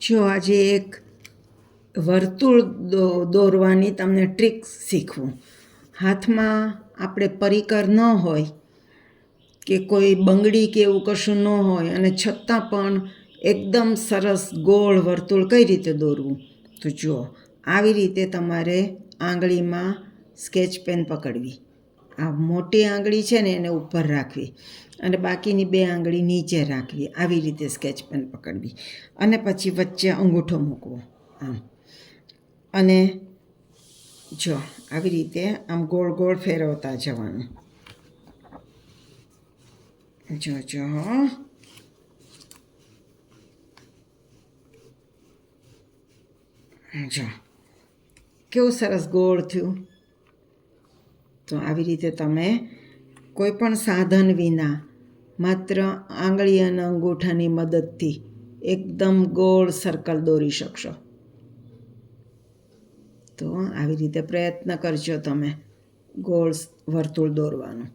જો આજે એક વર્તુળ દોરવાની તમને ટ્રીક શીખવું. હાથમાં આપણે પરિકર ન હોય કે કોઈ બંગડી કે એવું કશું ન હોય અને છતાં પણ એકદમ સરસ ગોળ વર્તુળ કઈ રીતે દોરવું, તો જુઓ આવી રીતે તમારે આંગળીમાં સ્કેચ પેન પકડવી. આ મોટી આંગળી છે ને એને ઉપર રાખવી અને બાકીની 2 આંગળી નીચે રાખવી. આવી રીતે સ્કેચ પેન પકડવી અને પછી વચ્ચે અંગૂઠો મૂકવો આમ. અને જો આવી રીતે આમ ગોળ ગોળ ફેરવતા જવાનું. જો કેવું સરસ ગોળ થયું. તો આવી રીતે તમે કોઈ પણ સાધન વિના માત્ર આંગળી અને અંગૂઠાની મદદથી એકદમ ગોળ સર્કલ દોરી શકશો. તો આવી રીતે પ્રયત્ન કરજો તમે ગોળ વર્તુળ દોરવાનું.